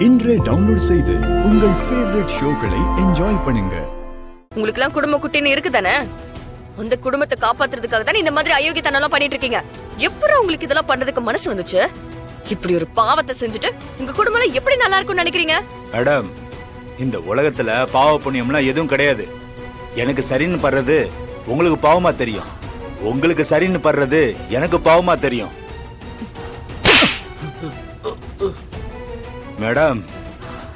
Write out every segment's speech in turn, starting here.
இன்றே டவுன்லோட் செய்து உங்கள் ஃபேவரட் ஷோக்களை என்ஜாய் பண்ணுங்க. உங்களுக்கு எல்லாம் குடும்ப குட்டின்னு இருக்குதானே? அந்த குடும்பத்தை காப்பாத்துறதுக்காக தானே இந்த மாதிரி அயோக்கியத்தனம் பண்ணிட்டு இருக்கீங்க. எப்படி உங்களுக்கு இதெல்லாம் பண்றதுக்கு மனசு வந்துச்சு? இப்படி ஒரு பாவத்தை செஞ்சுட்டு உங்க குடும்பம் எப்படி நல்லா இருக்கும்னு நினைக்கிறீங்க? மேடம், இந்த உலகத்துல பாவ புண்ணியம்லாம் எதுவும் கிடையாது. எனக்கு சரின்னு படுறது உங்களுக்கு பாவமா தெரியும், உங்களுக்கு சரின்னு படுறது எனக்கு பாவமா தெரியும். மேடம்,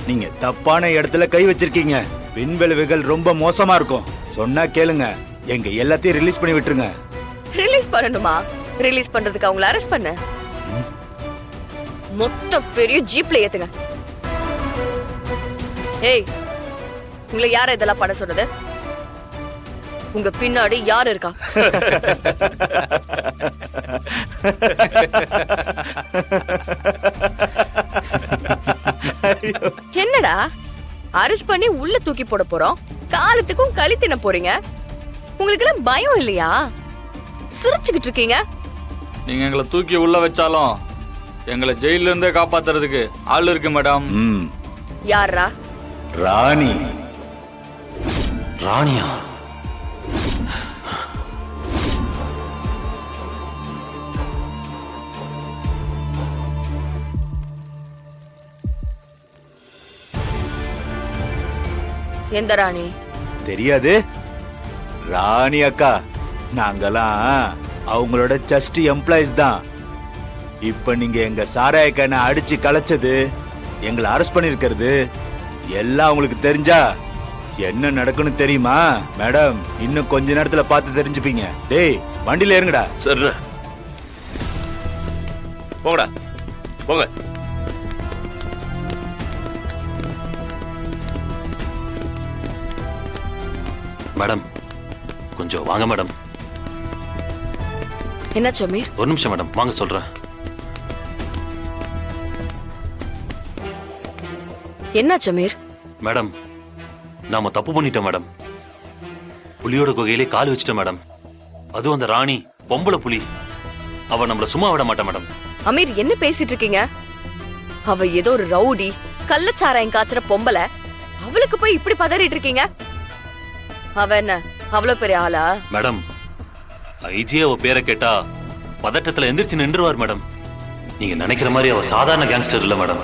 நீங்க தப்பான இடத்துல கை வச்சிருக்கீங்க. விண்வெளிவுகள் ரொம்ப மோசமா இருக்கும். சொன்னா கேளுங்க, எங்க எல்லாத்தையும் ரிலீஸ் பண்ணி விட்டுருங்க. ரிலீஸ் பண்ணணுமா? ரிலீஸ் பண்றதுக்கு அவங்கள அரெஸ்ட் பண்ண மொத்த பெரிய ஜீப்ல ஏத்துங்க. ஏய், உங்களை யார இதெல்லாம் பண்ண சொன்னது? உங்க பின்னாடி யார் இருக்கா? என்னடா அரெஸ்ட் பண்ணி உள்ள தூக்கி போட போறோம், காலத்துக்கும் களி தின்ன போறீங்க. உங்களுக்கு எல்லாம் பயம் இல்லையா? சிரிச்சுக்கிட்டு இருக்கீங்க. நீங்க எங்களை தூக்கி உள்ள வச்சாலும் எங்களை ஜெயில இருந்தே காப்பாத்துறதுக்கு ஆள் இருக்கு மேடம். யாரா? ராணி. ராணியா? எந்த ராணி? தெரியாது. ராணி அக்கா, நாங்கெல்லாம் அவங்களோட ஜஸ்ட் எம்ப்ளாயிஸ் தான். இப்ப நீங்க எங்க சாராயக்கான அடிச்சு கலைச்சது, எங்களை அரெஸ்ட் பண்ணிருக்கிறது எல்லாம் உங்களுக்கு தெரிஞ்சா என்ன நடக்குன்னு தெரியுமா? மேடம், இன்னும் கொஞ்ச நேரத்துல பார்த்து தெரிஞ்சுப்பீங்க. டேய், வண்டியில ஏறுங்கடா. சரி, போங்கடா, போங்க. மேடம், கொஞ்சம் வாங்க மேடம். என்ன சமீர்? ஒரு நிமிஷம் மேடம், வாங்க சொல்றேன். என்ன சமீர்? மேடம், நாம தப்பு பண்ணிட்டோம் மேடம். புலியோட குகையிலே கால் வச்சிட்டோம் மேடம். அதுவும் அந்த ராணி பொம்பளை புலி. அவ நம்மள சும்மா விட மாட்டா மேடம். அமீர், என்ன பேசிட்டு இருக்கீங்க? அவ ஏதோ ஒரு ரவுடி, கள்ளச்சாராயம் காய்ச்சற பொம்பளை. அவளுக்கு போய் இப்படி பதறிட்டு இருக்கீங்க. அவ என்ன அவ்வளவு பெரிய ஆளா? மேடம், ஐஜி அவ பேரை கேட்டா பதட்டத்துல எந்திரிச்சு நின்றுவார் மேடம். நீங்க நினைக்கிற மாதிரி அவ சாதாரண கேங்ஸ்டர் இல்ல மேடம்.